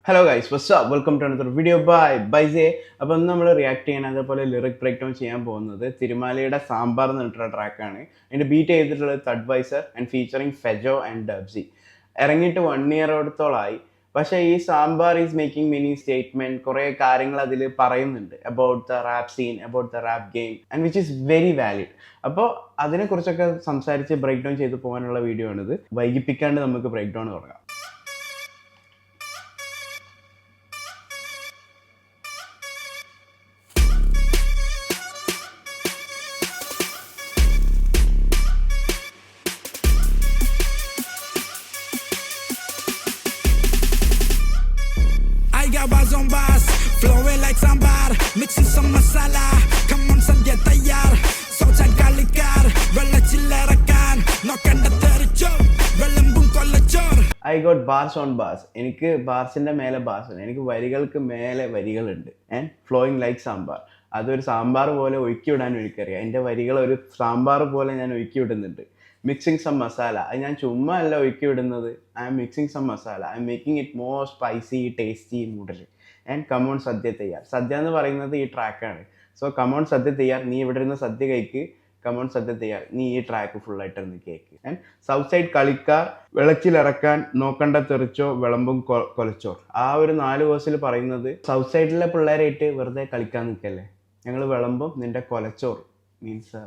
Hello guys what's up welcome to another video by ബൈസേ. അപ്പോൾ ഇന്ന് നമ്മൾ റിയാക്ട് ചെയ്യാൻ അതേപോലെ ലിറിക് ബ്രേക്ക് ഡൗൺ ചെയ്യാൻ പോകുന്നത് തിരുമാലയുടെ സാമ്പാർ എന്ന് പറഞ്ഞിട്ടുള്ള ട്രാക്കാണ്. അതിൻ്റെ ബീറ്റ് ചെയ്തിട്ടുള്ളത് തഡ്വൈസർ and featuring Fejo and Dabzee. ഇറങ്ങിയിട്ട് 1 ഇയറോടത്തോളമായി. പക്ഷേ ഈ Sambar is making many statement, കുറേ കാര്യങ്ങൾ അതിൽ പറയുന്നുണ്ട് about the rap scene, about the rap game and which is very valid. അപ്പോൾ അതിനെക്കുറിച്ചൊക്കെ സംസാരിച്ച് ബ്രേക്ക് ഡൗൺ ചെയ്ത് പോകാനുള്ള വീഡിയോ ആണിത്. വൈകിപ്പിക്കാണ്ട് നമുക്ക് ബ്രേക്ക് ഡൗൺ തുടങ്ങാം. Bars on bars, flowing like sambar, mixing some masala. Come on, Sandhya tayyar. Sochal kalikar, vella chillerakan. Nokkanda thericho, vellambum kollachor. I got bars on bars. എനിക്ക് ബാർസിൻ്റെ മേലെ bars ഉണ്ട്, എനിക്ക് വരികൾക്ക് മേലെ വരികളുണ്ട്. ആൻഡ് ഫ്ലോയിങ് ലൈക്ക് സാമ്പാർ, അതൊരു സാമ്പാർ പോലെ ഒഴുക്കി വിടാൻ എനിക്കറിയാം. എൻ്റെ വരികൾ ഒരു സാമ്പാർ പോലെ ഞാൻ ഒഴുക്കി വിടുന്നുണ്ട്. മിക്സിങ് സം മസാല, അത് ഞാൻ ചുമ്മാ അല്ല ഒഴുക്കി വിടുന്നത്. I'm mixing some masala, I'm making it more spicy tasty മൂഡിൽ. ആൻഡ് കമോൺ സദ്യ തയ്യാർ. സദ്യ എന്ന് പറയുന്നത് ഈ ട്രാക്കാണ്. സോ കമോൺ സദ്യ തയ്യാർ, നീ ഇവിടെ ഇരുന്ന് സദ്യ കഴിക്ക്. കമോൺ സദ്യ തയ്യാർ, നീ ഈ ട്രാക്ക് ഫുള്ളായിട്ട് ഇരുന്ന് കേക്ക്. ആൻഡ് സൗത്ത് സൈഡ് കളിക്കാർ, വിളച്ചിലിറക്കാൻ നോക്കണ്ട തെറിച്ചോ വിളമ്പും കൊലച്ചോർ. ആ ഒരു 4 വേഴ്സിൽ പറയുന്നത് സൗത്ത് സൈഡിലെ പിള്ളേരായിട്ട് വെറുതെ കളിക്കാൻ നിൽക്കല്ലേ, ഞങ്ങൾ വിളമ്പും നിൻ്റെ കൊലച്ചോർ മീൻസ്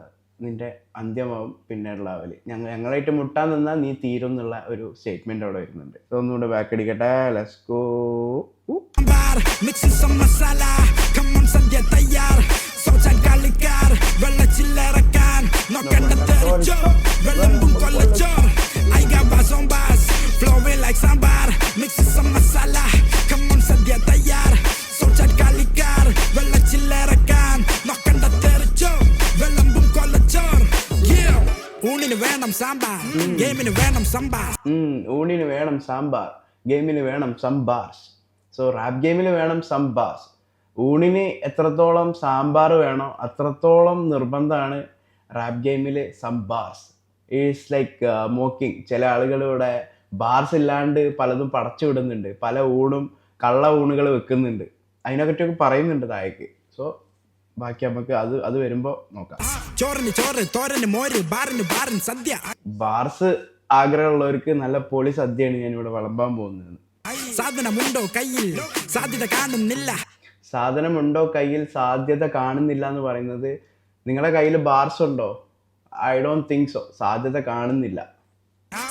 നിന്റെ അന്ത്യമാവും പിന്നീടുള്ള അവല്. ഞങ്ങളായിട്ട് മുട്ടാൻ നിന്നാൽ നീ തീരും എന്നുള്ള ഒരു സ്റ്റേറ്റ്മെന്റ് അവിടെ വരുന്നുണ്ട്. ഒന്നുകൂടെ ബാക്ക് അടിക്കട്ടെ. Let's go. Mixing some masala, come on Sandhya tayyar. Sochal kalikar, vella chillerakan. Nokkanda thericho, vellambum kollachor. I got bars on bars, flowing like sambar, mixing some masala. Come on Sandhya tayyar. Sochal kalikar, vella chillerakan. Nokkanda thericho, vellambum kollachor. Yeah, ഊണിന് വേണം സാമ്പാർ, ഗെയിമിന് വേണം സംബാർ. ഊണിന് വേണം സാമ്പാർ, ഗെയിമിന് വേണം സംബാർസ്. So rap ഗെയിമിൽ വേണം സംബാർസ്. ഊണിന് എത്രത്തോളം സാമ്പാർ വേണോ അത്രത്തോളം നിർബന്ധമാണ് റാപ്പ് ഗെയിമിൽ സംബാർസ്. Is like mocking. ചില ആളുകൾ ഇവിടെ ബാർസ് ഇല്ലാണ്ട് പലതും പടച്ചു വിടുന്നുണ്ട്, പല ഊണും കള്ള ഊണുകൾ വെക്കുന്നുണ്ട്. അതിനെപ്പറ്റിയൊക്കെ പറയുന്നുണ്ട് താഴേക്ക്. സോ ബാക്കി നമുക്ക് അത് വരുമ്പോൾ നോക്കാം. ബാർസ് ആഗ്രഹമുള്ളവർക്ക് നല്ല പൊളി സദ്യയാണ് ഞാൻ ഇവിടെ വിളമ്പാൻ പോകുന്നത്. സാധനമുണ്ടോ കയ്യിൽ സാധ്യത കാണുന്നില്ല. സാധനമുണ്ടോ കയ്യിൽ സാധ്യത കാണുന്നില്ല എന്ന് പറയുന്നത് നിങ്ങളുടെ കയ്യിൽ ബാർസ് ഉണ്ടോ? I don't think so. സാധ്യത കാണുന്നില്ല.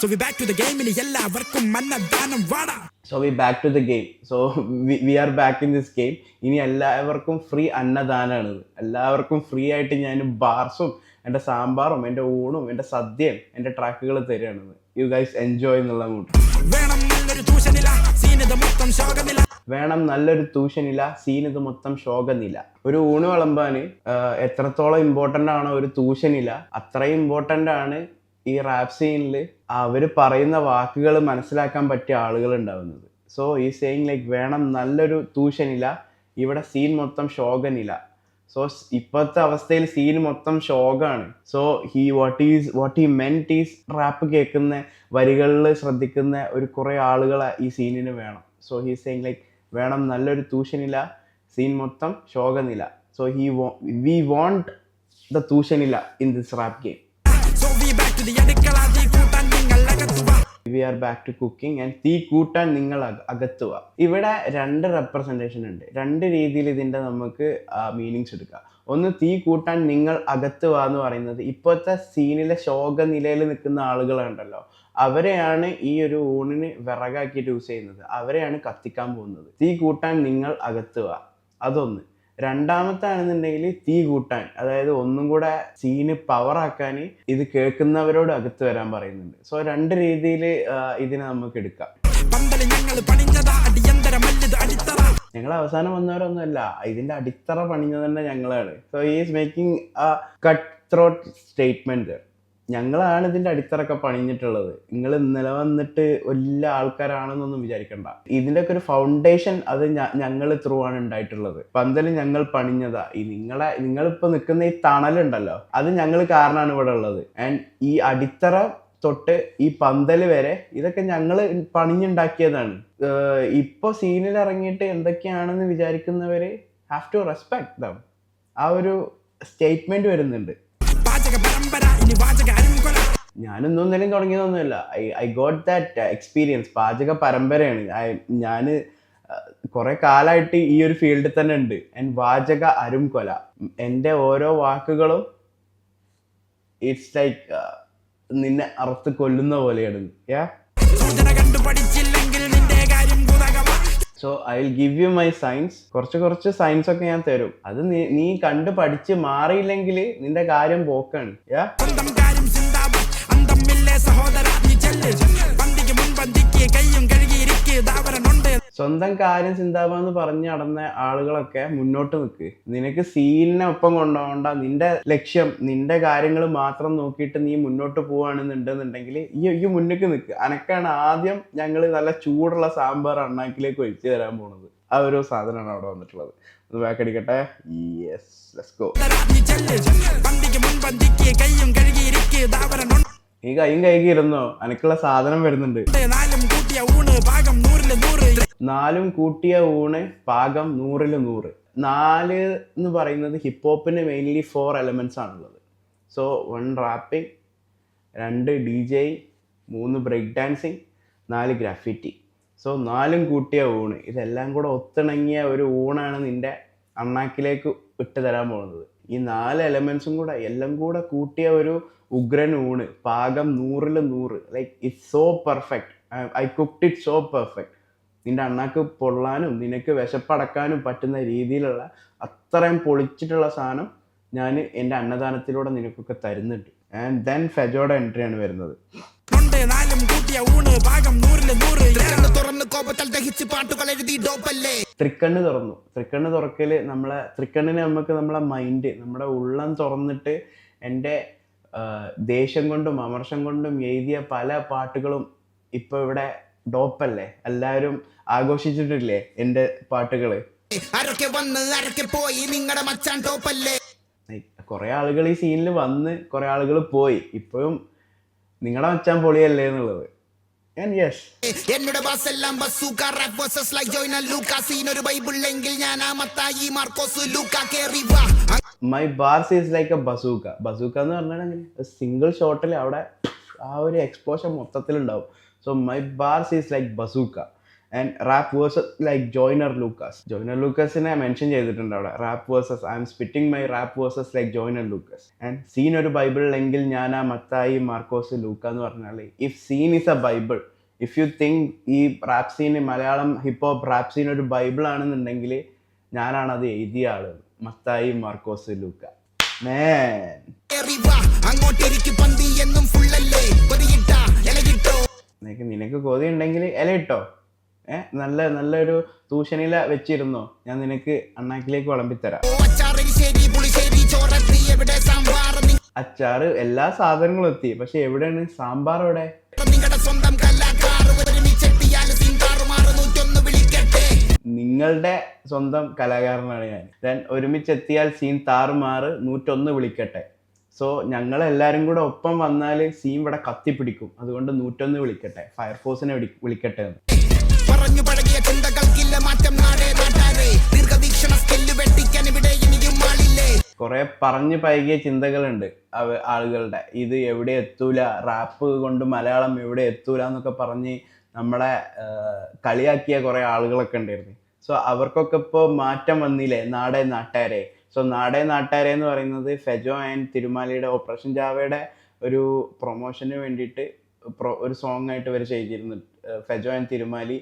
So we back to the game. ഇനി എല്ലാവർക്കും അന്നദാനം വാടാ. So we back to the game. So we are back in this game. ഇനി എല്ലാവർക്കും ഫ്രീ അന്നദാനാണ്. എല്ലാവർക്കും ഫ്രീ ആയിട്ട് ഞാൻ ബാർസും എൻ്റെ സാമ്പാറും എൻ്റെ ഊണും എൻ്റെ സദ്യയും എൻ്റെ ട്രാക്കുകൾ തരികയാണെന്ന്. യു ഗൈസ് എൻജോയ് എന്നുള്ള മൂട്ട്. വേണം നല്ലൊരു തൂഷനില, സീനിത് മൊത്തം ശോകനില. വേണം നല്ലൊരു തൂഷനില, സീനിത് മൊത്തം ശോകനില. ഒരു ഊണ് വിളമ്പാൻ എത്രത്തോളം ഇമ്പോർട്ടൻ്റ് ആണോ ഒരു തൂഷനില, അത്രയും ഇമ്പോർട്ടൻ്റ് ആണ് ഈ റാപ്പ് സീനിൽ അവർ പറയുന്ന വാക്കുകൾ മനസ്സിലാക്കാൻ പറ്റിയ ആളുകൾ ഉണ്ടാവുന്നത്. സോ ഈ സെയിങ് ലൈക്ക് വേണം നല്ലൊരു തൂഷനില, ഇവിടെ സീൻ മൊത്തം ശോകനില. സോ ഇപ്പോഴത്തെ അവസ്ഥയിൽ സീൻ മൊത്തം ശോകമാണ്. So what he meant is rap കേൾക്കുന്ന വരികളിൽ ശ്രദ്ധിക്കുന്ന ഒരു കുറേ ആളുകളെ ഈ സീനിന് വേണം. സോ ഹി സെയിങ് ലൈക്ക് വേണം നല്ലൊരു തൂഷനില, സീൻ മൊത്തം ശോകനില. സോ വി വോണ്ട് ദ തൂഷനില in this rap game. We are back to cooking and തീ കൂട്ടാൻ നിങ്ങൾ അകത്തുക. ഇവിടെ 2 റെപ്രസെൻറ്റേഷൻ ഉണ്ട്. 2 രീതിയിൽ ഇതിൻ്റെ നമുക്ക് മീനിങ്സ് എടുക്കാം. ഒന്ന്, തീ കൂട്ടാൻ നിങ്ങൾ അകത്തുക എന്ന് പറയുന്നത് ഇപ്പോഴത്തെ സീനിലെ ശോകനിലയിൽ നിൽക്കുന്ന ആളുകളുണ്ടല്ലോ, അവരെയാണ് ഈ ഒരു ഊണിന് വിറകാക്കിയിട്ട് യൂസ് ചെയ്യുന്നത്, അവരെയാണ് കത്തിക്കാൻ പോകുന്നത്. തീ കൂട്ടാൻ നിങ്ങൾ അകത്തുക, അതൊന്ന്. രണ്ടാമത്തെ ആണെന്നുണ്ടെങ്കിൽ തീ കൂട്ടാൻ, അതായത് ഒന്നും കൂടെ സീന് പവറാക്കാൻ ഇത് കേൾക്കുന്നവരോട് അകത്ത് വരാൻ പറയുന്നുണ്ട്. സോ 2 രീതിയിൽ ഇതിനെ നമുക്ക് എടുക്കാം. ഞങ്ങൾ അവസാനം വന്നവരൊന്നുമല്ല, ഇതിന്റെ അടിത്തറ പണിഞ്ഞത് തന്നെ ഞങ്ങളാണ്. So is making cut throat statement. ഞങ്ങളാണ് ഇതിന്റെ അടിത്തറൊക്കെ പണിഞ്ഞിട്ടുള്ളത്. നിങ്ങൾ ഇന്നലെ വന്നിട്ട് വലിയ ആൾക്കാരാണെന്നൊന്നും വിചാരിക്കണ്ട. ഇതിന്റെ ഒക്കെ ഒരു ഫൗണ്ടേഷൻ അത് ഞങ്ങൾ ത്രൂ ആണ് ഉണ്ടായിട്ടുള്ളത്. പന്തല് ഞങ്ങൾ പണിഞ്ഞതാ. ഈ നിങ്ങളിപ്പോ നിൽക്കുന്ന ഈ തണലുണ്ടല്ലോ, അത് ഞങ്ങൾ കാരണമാണ് ഇവിടെ ഉള്ളത്. ആൻഡ് ഈ അടിത്തറ തൊട്ട് ഈ പന്തൽ വരെ ഇതൊക്കെ ഞങ്ങൾ പണിഞ്ഞുണ്ടാക്കിയതാണ്. ഇപ്പോൾ സീനിൽ ഇറങ്ങിയിട്ട് എന്തൊക്കെയാണെന്ന് വിചാരിക്കുന്നവര് ഹാവ് ടു റെസ്പെക്ട് ദം. ആ ഒരു സ്റ്റേറ്റ്മെന്റ് വരുന്നുണ്ട്. ഞാനൊന്നും എന്തെങ്കിലും തുടങ്ങിയതൊന്നുമില്ല. I got that experience. പാചക പരമ്പരയാണ്. ഞാൻ കുറെ കാലമായിട്ട് ഈ ഒരു ഫീൽഡിൽ തന്നെ ഉണ്ട്. ആൻഡ് വാചക അരുംകൊല, എൻ്റെ ഓരോ വാക്കുകളും ഇറ്റ്സ് ലൈക്ക് നിന്നെ അറുത്ത് കൊല്ലുന്ന പോലെയാണ്. So I will give you my science. കുറച്ച് സയൻസ് ഒക്കെ ഞാൻ തരും. അത് നീ കണ്ടു പഠിച്ച് മാറിയില്ലെങ്കിൽ നിന്റെ കാര്യം പോക്കാണ്. സ്വന്തം കാര്യം സിന്താബാന്ന് പറഞ്ഞ് നടന്ന ആളുകളൊക്കെ മുന്നോട്ട് നിൽക്ക്. നിനക്ക് സീനിനെ ഒപ്പം കൊണ്ടുപോകണ്ട. നിന്റെ ലക്ഷ്യം, നിന്റെ കാര്യങ്ങൾ മാത്രം നോക്കിയിട്ട് നീ മുന്നോട്ട് പോവാണെന്നുണ്ടെന്നുണ്ടെങ്കിൽ ഈ മുന്നിക്ക് നിൽക്ക്. അനക്കാണ് ആദ്യം ഞങ്ങൾ നല്ല ചൂടുള്ള സാമ്പാർ അണ്ണാക്കിലേക്ക് ഒഴിച്ചു തരാൻ പോണത്. ആ ഒരു സാധനമാണ് അവിടെ വന്നിട്ടുള്ളത്. ഒന്ന് ബാക്ക് അടിക്കട്ടെ. Yes, let's go. ഈ കൈയും കൈകി ഇരുന്നോ, അനക്കുള്ള സാധനം വരുന്നുണ്ട്. 4 കൂട്ടിയ ഊണ് പാകം 100-100. 4 എന്ന് പറയുന്നത് ഹിപ്പ് ഹോപ്പിന് മെയിൻലി 4 എലമെന്റ്സ് ആണുള്ളത്. So 1 rapping, 2 DJ, 3 break dancing, 4 graffiti. So 4 കൂട്ടിയ ഊണ്, ഇതെല്ലാം കൂടെ ഒത്തിണങ്ങിയ ഒരു ഊണാണ് നിന്റെ അണ്ണാക്കിലേക്ക് ഇട്ട് തരാൻ പോകുന്നത്. ഈ 4 എലമെന്റ്സും കൂടെ എല്ലാം കൂടെ കൂട്ടിയ ഒരു ഉഗ്രൻ ഊണ് പാകം 100-100. Like it's so perfect. I cooked it so perfect. നിന്റെ അണ്ണാക്ക് പൊള്ളാനും നിനക്ക് വിശപ്പടക്കാനും പറ്റുന്ന രീതിയിലുള്ള അത്രയും പൊളിച്ചിട്ടുള്ള സാധനം ഞാൻ എൻ്റെ അന്നദാനത്തിലൂടെ നിനക്കൊക്കെ തരുന്നുണ്ട്. ആൻഡ് ദെൻ ഫെജോയുടെ എൻട്രിയാണ് വരുന്നത്. തൃക്കണ്ണ് തുറന്നു. തൃക്കണ്ണ് തുറക്കല് നമുക്ക് നമ്മളെ മൈൻഡ്, നമ്മുടെ ഉള്ളം തുറന്നിട്ട് എൻ്റെ ദേഷ്യം കൊണ്ടും അമർഷം കൊണ്ടും എഴുതിയ പല പാട്ടുകളും ഇപ്പൊ ഇവിടെ ഡോപ്പല്ലേ, എല്ലാവരും ആഘോഷിച്ചിട്ടില്ലേ എൻ്റെ പാട്ടുകള്. കുറെ ആളുകൾ ഈ സീനിൽ വന്ന് കുറെ ആളുകൾ പോയി. ഇപ്പോഴും നിങ്ങളുടെ മച്ചാൻ പൊളിയല്ലേ എന്നുള്ളത്. My bars is like a bazooka. Bazooka എന്ന് പറഞ്ഞാൽ സിംഗിൾ ഷോട്ടിൽ അവിടെ ആ ഒരു എക്സ്പ്ലോഷൻ മൊത്തത്തിലുണ്ടാവും. So my bars is like bazooka. And rap verses like Joyner Lucas. Joyner ലൂക്കാസിനെ മെൻഷൻ ചെയ്തിട്ടുണ്ട് അവിടെ. Rap verses I'm spitting my rap verses like Joyner Lucas. And scene ഒരു ബൈബിളിലെങ്കിൽ ഞാൻ ആ മത്തായി മാർക്കോസ് ലൂക്ക എന്ന് പറഞ്ഞാൽ, if scene is a bible, if you think ഈ rap scene, Malayalam hip hop rap scene ഒരു ബൈബിൾ ആണെന്നുണ്ടെങ്കിൽ ഞാനാണ് അത് എഴുതിയ ആള്. മത്തായി മാർക്കോസ് ലൂക്ക. നിനക്ക് കൊതി ഉണ്ടെങ്കിൽ ഇല ഇട്ടോ, നല്ലൊരു തൂഷണില വെച്ചിരുന്നോ, ഞാൻ നിനക്ക് അണ്ണാക്കിലേക്ക് വിളമ്പിത്തരാം. അച്ചാറ് എല്ലാ സാധനങ്ങളും എത്തി, പക്ഷെ എവിടെയാണ് സാമ്പാർ? എവിടെ? നിങ്ങളുടെ സ്വന്തം കലാകാരനാണ് ഞാൻ. ഒരുമിച്ചെത്തിയാൽ സീൻ താറുമാറ് 101 വിളിക്കട്ടെ. സോ ഞങ്ങളെല്ലാരും കൂടെ ഒപ്പം വന്നാൽ സീൻ ഇവിടെ കത്തിപ്പിടിക്കും. അതുകൊണ്ട് 101 വിളിക്കട്ടെ, ഫയർഫോഴ്സിനെ വിളിക്കട്ടെ. കുറെ പറഞ്ഞു പഴകിയ ചിന്തകളുണ്ട് ആളുകളുടെ. ഇത് എവിടെ എത്തൂല, റാപ്പ് കൊണ്ട് മലയാളം എവിടെ എത്തൂല എന്നൊക്കെ പറഞ്ഞ് നമ്മളെ കളിയാക്കിയ കുറെ ആളുകളൊക്കെ ഉണ്ടായിരുന്നു. സോ അവർക്കൊക്കെ ഇപ്പോൾ മാറ്റം വന്നില്ലേ, നാടേ നാട്ടാരെ. സോ നാടേ നാട്ടാരെ എന്ന് പറയുന്നത് ഫെജോ ആൻഡ് തിരുമാലിയുടെ ഓപ്പറേഷൻ ജാവയുടെ ഒരു പ്രൊമോഷന് വേണ്ടിയിട്ട് ഒരു സോങ് ആയിട്ട് ഇവർ ചെയ്തിരുന്നു. ഫെജോ ആൻഡ് തിരുമാലി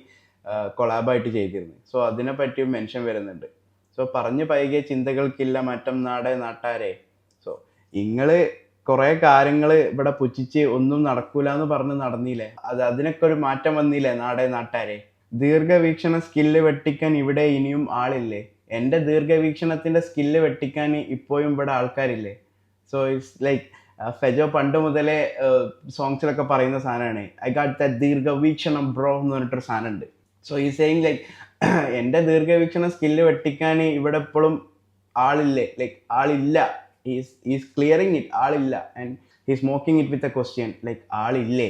കൊളാബായിട്ട് ചെയ്തിരുന്നു. സോ അതിനെ പറ്റിയും മെൻഷൻ വരുന്നുണ്ട്. സോ പറഞ്ഞു പഴകിയ ചിന്തകൾക്കില്ല മാറ്റം നാടേ നാട്ടാരെ. സോ നിങ്ങള് കുറെ കാര്യങ്ങൾ ഇവിടെ പുച്ഛിച്ച് ഒന്നും നടക്കൂല എന്ന് പറഞ്ഞ് നടന്നില്ലേ, അതിനൊക്കെ ഒരു മാറ്റം വന്നില്ലേ നാടേ നാട്ടാരെ. ദീർഘവീക്ഷണ സ്കില്ല് വെട്ടിക്കാൻ ഇവിടെ ഇനിയും ആളില്ലേ? എൻ്റെ ദീർഘവീക്ഷണത്തിന്റെ സ്കില്ല് വെട്ടിക്കാൻ ഇപ്പോഴും ഇവിടെ ആൾക്കാരില്ലേ? സോ ഇറ്റ്സ് ലൈക്ക് ഫെജോ പണ്ട് മുതലേ സോങ്സിലൊക്കെ പറയുന്ന സാധനമാണ്, ഐ ഗാട്ട് ദാറ്റ് ദീർഘവീക്ഷണം ബ്രോ എന്ന് പറഞ്ഞിട്ടൊരു സാധനം ഉണ്ട്. സോ ഈ സെയിങ് ലൈക്ക് എൻ്റെ സ്കില്ല് വെട്ടിക്കാൻ ഇവിടെ എപ്പോഴും ആളില്ലേ, ലൈക്ക് ആളില്ല. ഈസ് ക്ലിയറിങ് ഇറ്റ്, ആളില്ല. And he smoking it with a question like ആളില്ലേ,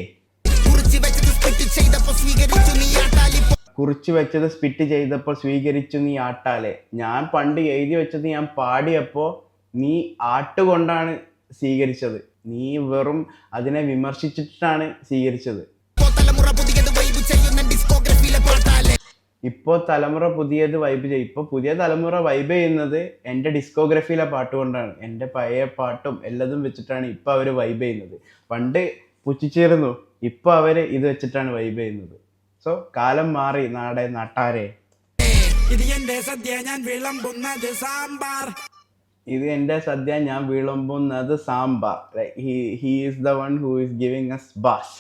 കുറിച്ച് വെച്ചത് സ്പിറ്റ് ചെയ്തപ്പോൾ സ്വീകരിച്ചു നീ ആട്ടാലെ. ഞാൻ പണ്ട് എഴുതി വെച്ചത് ഞാൻ പാടിയപ്പോൾ നീ ആട്ടുകൊണ്ടാണ് സ്വീകരിച്ചത്, നീ വെറും അതിനെ വിമർശിച്ചിട്ടാണ് സ്വീകരിച്ചത്. ഇപ്പോൾ തലമുറ പുതിയത് വൈബ് ചെയ്യും. ഇപ്പോൾ പുതിയ തലമുറ വൈബ് ചെയ്യുന്നത് എൻ്റെ ഡിസ്കോഗ്രഫിയിലെ പാട്ട് കൊണ്ടാണ്. എൻ്റെ പഴയ പാട്ടും എല്ലതും വെച്ചിട്ടാണ് ഇപ്പോൾ അവർ വൈബ് ചെയ്യുന്നത്. പണ്ട് പുച്ഛിച്ചിരുന്നു, ഇപ്പോൾ അവർ ഇത് വെച്ചിട്ടാണ് വൈബ് ചെയ്യുന്നത്. സോ കാലം മാറി നാട്ടാരെ. ഇത് എൻ്റെ സദ്യ ഞാൻ വിളമ്പുന്നത് sambar. He is the one who is giving us bass.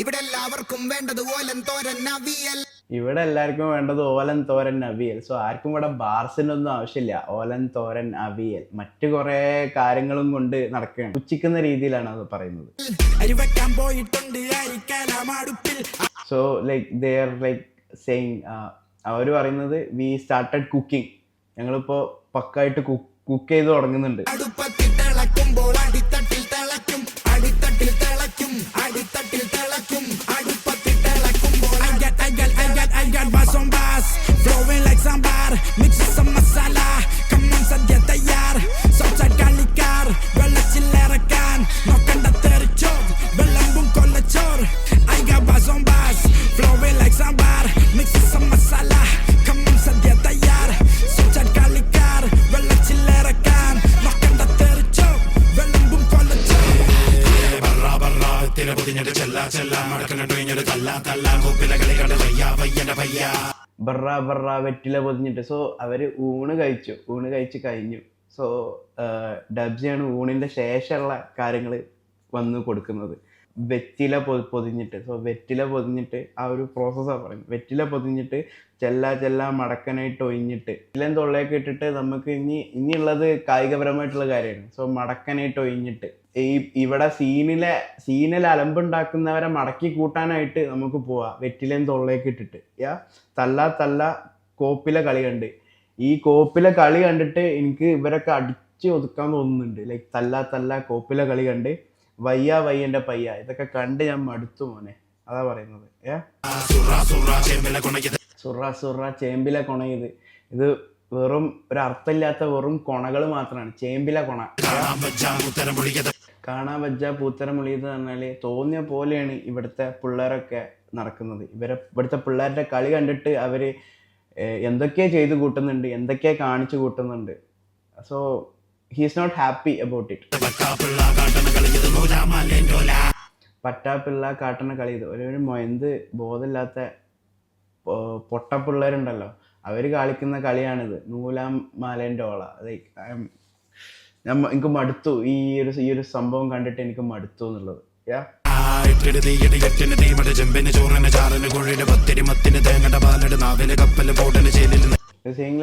ഇവിടെ എല്ലാവർക്കും വേണ്ടത് ഓലൻ തോരൻ അവിയൽ. ഇവിടെ എല്ലാവർക്കും വേണ്ടത് ഓലൻ തോരൻ അവിയൽ. സോ ആർക്കും ഇവിടെ ബാർസിനൊന്നും ആവശ്യമില്ല. ഓലൻ തോരൻ അവിയൽ മറ്റു കുറെ കാര്യങ്ങളും കൊണ്ട് നടക്കുകയാണ്. പുച്ഛിക്കുന്ന രീതിയിലാണ് അത് പറയുന്നത്. അരി വെക്കാൻ പോയിട്ടുണ്ട് അരിക്കലമടുപ്പിൽ. So like they are like saying, അവർ പറയുന്നത് വി സ്റ്റാർട്ടഡ് കുക്കിംഗ്, ഞങ്ങളിപ്പോൾ പക്കായിട്ട് കുക്ക് ചെയ്ത് തുടങ്ങുന്നുണ്ട്. അടുപ്പത്തിൽ തിളക്കുമ്പോൾ അടിത്തട്ടിൽ തിളക്കും, അടിത്തട്ടിൽ തിളക്കും, അടിത്തട്ടിൽ തിളക്കും, അടുപ്പത്തിൽ തിളക്കുമ്പോൾ I got bass on bass, flowing like sambar, mix some masala, come on സദ്യ തയ്യാർ, സോച്ച കളിക്കാർ, വെള്ളച്ചില്ലറക്കാൻ, നോക്കണ്ട തെറിച്ചോർ, വെള്ളമ്പും കൊല്ലച്ചോർ. I got bass on bass, flowing like sambar, mix some masala, come on സദ്യ തയ്യാർ, സോച്ച കളിക്കാർ, വെള്ളച്ചില്ലറക്കാൻ, നോക്കണ്ട തെറിച്ചോർ, വെള്ളമ്പും കൊല്ലച്ചോർ. ബർറാ ബർറാ തിര പൊതിഞ്ഞിട്ട് ചെല്ലാ ചെല്ലാ മടക്കനട്ട് കഴിഞ്ഞിട്ട് തല്ലാ തല്ലാ കൂപ്പിലെ കളി കണ്ട് വയ്യാ വയ്യന്റെ വയ്യാ. ബർറാ ബർറാ വെറ്റില പൊതിഞ്ഞിട്ട്. സോ അവർ ഊണ് കഴിച്ച് കഴിഞ്ഞു. സോ ഡബ്സിയാണ് ഊണിൻ്റെ ശേഷമുള്ള കാര്യങ്ങൾ വന്ന് കൊടുക്കുന്നത്. വെറ്റില പൊതിഞ്ഞിട്ട്. സോ വെറ്റില പൊതിഞ്ഞിട്ട് ആ ഒരു പ്രോസസ്സാണ് പറയുന്നത്. വെറ്റില പൊതിഞ്ഞിട്ട് ചെല്ലാ മടക്കനായിട്ട് ഒഴിഞ്ഞിട്ട് എല്ലാം തൊള്ളയൊക്കെ ഇട്ടിട്ട് നമുക്ക് ഇനിയുള്ളത് കായികപരമായിട്ടുള്ള കാര്യമാണ്. സോ മടക്കനായിട്ട് ഒഴിഞ്ഞിട്ട് ഇവിടെ സീനിൽ അലമ്പുണ്ടാക്കുന്നവരെ മടക്കി കൂട്ടാനായിട്ട് നമുക്ക് പോവാം. വെറ്റിലേം തൊള്ളയൊക്കെ ഇട്ടിട്ട് തല്ല കോപ്പിലെ കളി കണ്ട്. ഈ കോപ്പിലെ കളി കണ്ടിട്ട് എനിക്ക് ഇവരൊക്കെ അടിച്ച് ഒതുക്കാൻ തോന്നുന്നുണ്ട്. ലൈക്ക് തല്ല കോപ്പിലെ കളി കണ്ട് വയ്യൻ്റെ പയ്യ, ഇതൊക്കെ കണ്ട് ഞാൻ മടുത്തു മോനെ, അതാ പറയുന്നത്. സുറ ചേമ്പിലെ കൊണയത്. ഇത് വെറും ഒരു അർത്ഥമില്ലാത്ത വെറും കൊണകൾ മാത്രമാണ്. ചേമ്പിലെ കൊണ. കാണാൻ വജ്ജ പൂത്തരം മുളിയത് പറഞ്ഞാൽ തോന്നിയ പോലെയാണ് ഇവിടുത്തെ പിള്ളേരൊക്കെ നടക്കുന്നത്. ഇവിടുത്തെ പിള്ളേരുടെ കളി കണ്ടിട്ട് അവർ എന്തൊക്കെയോ ചെയ്ത് കൂട്ടുന്നുണ്ട്, എന്തൊക്കെയോ കാണിച്ചു കൂട്ടുന്നുണ്ട്. So he is not happy about it. പട്ടാപ്പിള്ള കാട്ടണ കളി. ഇത് ഒരു മൊയന്ത് ബോധമില്ലാത്ത പൊട്ടപ്പിള്ളേരുണ്ടല്ലോ, അവർ കളിക്കുന്ന കളിയാണിത്. നൂലാം മാലേൻ്റെ ഓള. എനിക്ക് മടുത്തു. ഈ ഒരു സംഭവം കണ്ടിട്ട് എനിക്ക് മടുത്തു എന്നുള്ളത്.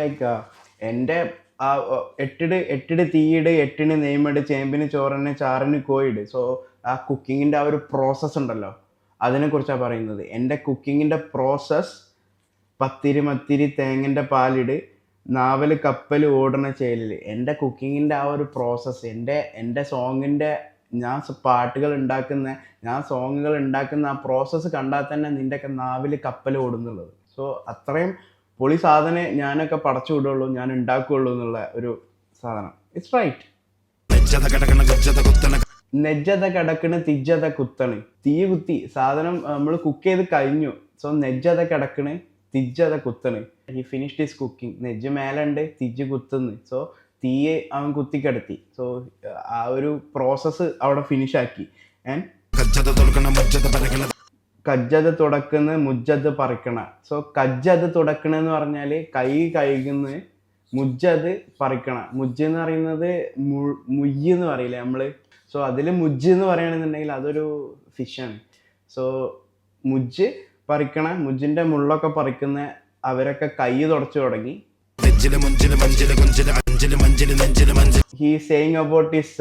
ലൈക്ക് എൻ്റെ ആ എട്ടിട് തീയിട്, എട്ടിന് നെയ്മട്, ചേമ്പിന് ചോറിന്, ചാറിന് കോയിട്. സോ ആ കുക്കിങ്ങിൻ്റെ ആ ഒരു പ്രോസസ്സ് ഉണ്ടല്ലോ, അതിനെക്കുറിച്ചാണ് പറയുന്നത്. എൻ്റെ കുക്കിങ്ങിൻ്റെ പ്രോസസ്സ്: പത്തിരി മത്തിരി തേങ്ങൻ്റെ പാലിട്, നാവൽ കപ്പൽ ഓടണ ചേലിൽ. എൻ്റെ കുക്കിങ്ങിൻ്റെ ആ ഒരു പ്രോസസ്സ്, എൻ്റെ സോങ്ങിൻ്റെ ഞാൻ പാട്ടുകൾ ഉണ്ടാക്കുന്ന, ഞാൻ സോങ്ങുകൾ ഉണ്ടാക്കുന്ന ആ പ്രോസസ്സ് കണ്ടാൽ തന്നെ നിൻ്റെയൊക്കെ നാവിൽ കപ്പൽ ഓടുന്നുള്ളത്. സോ അത്രയും പൊളി സാധനം ഞാനൊക്കെ പടച്ചു വിടുള്ളൂ, ഞാൻ ഉണ്ടാക്കുകയുള്ളൂ എന്നുള്ള ഒരു സാധനം. It's right. നെജ്ജത കിടക്കണ് തിജ്ജത കുത്തണ്. തീ കുത്തി സാധനം നമ്മൾ കുക്ക് ചെയ്ത് കഴിഞ്ഞു. സോ നെജ്ജത കിടക്കണ് തിജ്ജത കുത്തണ്. He finished his cooking. നെജ്ജ് മേലുണ്ട്, തിജ്ജ് കുത്തുന്നു. സോ തീയെ അവൻ കുത്തിക്കിടത്തി. സോ ആ ഒരു പ്രോസസ്സ് അവിടെ ഫിനിഷാക്കി. ആൻഡ് കജ്ജത് തുടക്കുന്ന മുജ്ജത് പറിക്കണ. സോ കജ്ജത് തുടക്കണ എന്ന് പറഞ്ഞാൽ കൈ കഴുകുന്ന, മുജ്ജത് പറിക്കണ. മുജ്ജ് എന്ന് പറയുന്നത് മുയ്യ് എന്ന് പറയില്ലേ നമ്മൾ. സോ അതിൽ മുജ്ജ് എന്ന് പറയുകയാണെന്നുണ്ടെങ്കിൽ അതൊരു ഫിഷാണ്. സോ മുജ്ജ് പറിക്കണ, മുജ്ജിൻ്റെ മുള്ളൊക്കെ പറിക്കുന്ന അവരൊക്കെ കൈ തുടച്ചു തുടങ്ങി. He saying about his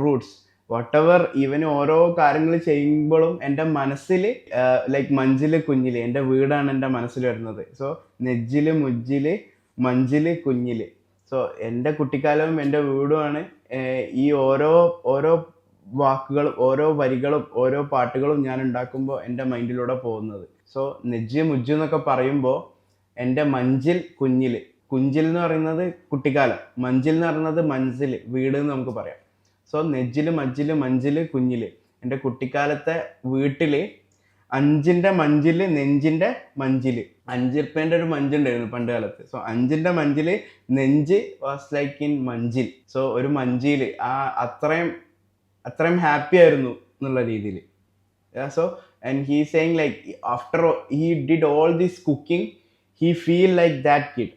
Roots. Whatever ഇവന് ഓരോ കാര്യങ്ങൾ ചെയ്യുമ്പോഴും എൻ്റെ മനസ്സിൽ ലൈക്ക് മഞ്ചില് കുഞ്ഞില്, എൻ്റെ വീടാണ് എൻ്റെ മനസ്സിൽ വരുന്നത്. സോ നെജ്ജില് മുജ്ജില് മഞ്ചില് കുഞ്ഞില്. സോ എൻ്റെ കുട്ടിക്കാലവും എൻ്റെ വീടുമാണ് ഈ ഓരോ വാക്കുകളും ഓരോ വരികളും ഓരോ പാട്ടുകളും ഞാൻ ഉണ്ടാക്കുമ്പോൾ എൻ്റെ മൈൻഡിലൂടെ പോകുന്നത്. സോ നെജ്ജ് മുജ്ജു എന്നൊക്കെ പറയുമ്പോൾ എൻ്റെ മഞ്ചിൽ കുഞ്ഞിൽ, കുഞ്ചിൽ എന്ന് പറയുന്നത് കുട്ടിക്കാലം, മഞ്ചിൽ എന്ന് പറയുന്നത് മൻസിൽ വീട് എന്ന് നമുക്ക് പറയാം. സോ നെജ്ജിൽ മജ്ജിൽ മഞ്ചിൽ കുഞ്ഞിൽ, എൻ്റെ കുട്ടിക്കാലത്തെ വീട്ടിൽ 5ന്റെ മഞ്ചിൽ നെഞ്ചിൻ്റെ മഞ്ചിൽ, 5 ഉറുപ്പ്യൻ്റെ ഒരു മഞ്ചുണ്ടായിരുന്നു പണ്ട് കാലത്ത്. സോ 5ന്റെ മഞ്ചിൽ നെഞ്ച് വാസ് ലൈക്ക് ഇൻ മഞ്ചിൽ. സോ ഒരു മഞ്ചിൽ അത്രയും ഹാപ്പി ആയിരുന്നു എന്നുള്ള രീതിയിൽ. So and he saying like after he did all this cooking he feel like that kid.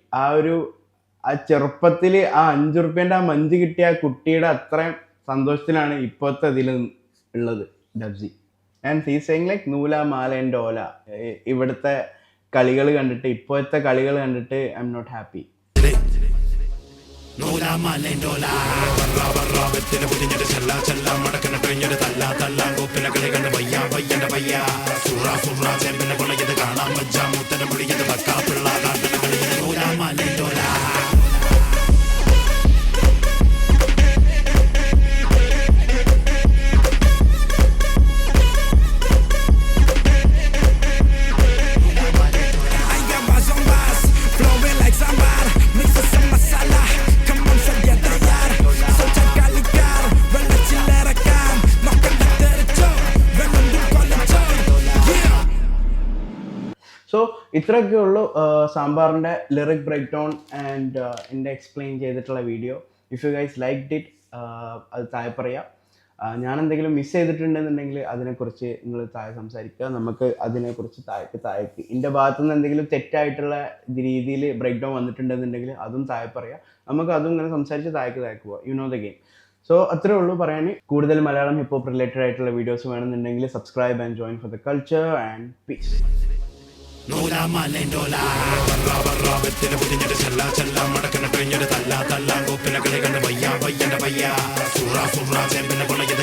ആ ചെറുപ്പത്തിൽ ആ 5 ഉറുപ്പ്യൻ്റെ ആ മഞ്ച് കിട്ടിയ ആ കുട്ടിയുടെ അത്രയും സന്തോഷത്തിലാണ് ഇപ്പോഴത്തെ ഇതിൽ ഉള്ളത് Dabzee. And he saying like നൂല മാല ആൻഡ് ഓല. ഇവിടുത്തെ കളികൾ കണ്ടിട്ട്, ഇപ്പോഴത്തെ കളികൾ കണ്ടിട്ട് I'm not happy. So ഇത്രയൊക്കെ ഉള്ളൂ സാമ്പാറിൻ്റെ ലിറിക് ബ്രേക്ക് ഡൗൺ ആൻഡ് എൻ്റെ എക്സ്പ്ലെയിൻ ചെയ്തിട്ടുള്ള video. If you guys liked it അത് താഴെ പറയാം. ഞാൻ എന്തെങ്കിലും മിസ് ചെയ്തിട്ടുണ്ടെന്നുണ്ടെങ്കിൽ അതിനെക്കുറിച്ച് നിങ്ങൾ താഴെ സംസാരിക്കുക. നമുക്ക് അതിനെക്കുറിച്ച് താഴേക്ക് എൻ്റെ ഭാഗത്തുനിന്ന് എന്തെങ്കിലും തെറ്റായിട്ടുള്ള രീതിയിൽ ബ്രേക്ക് ഡൗൺ വന്നിട്ടുണ്ടെന്നുണ്ടെങ്കിൽ അതും താഴെ പറയാം. നമുക്ക് അതും ഇങ്ങനെ സംസാരിച്ച് താഴേക്ക് പോവാം. You know the game. So അത്രേ ഉള്ളൂ പറയാൻ. കൂടുതൽ മലയാളം ഹിപ്പ് ഹോപ്പ് റിലേറ്റഡ് ആയിട്ടുള്ള വീഡിയോസ് വേണമെന്നുണ്ടെങ്കിൽ subscribe and join for the culture and piece.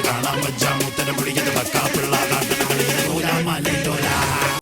കാണാൻ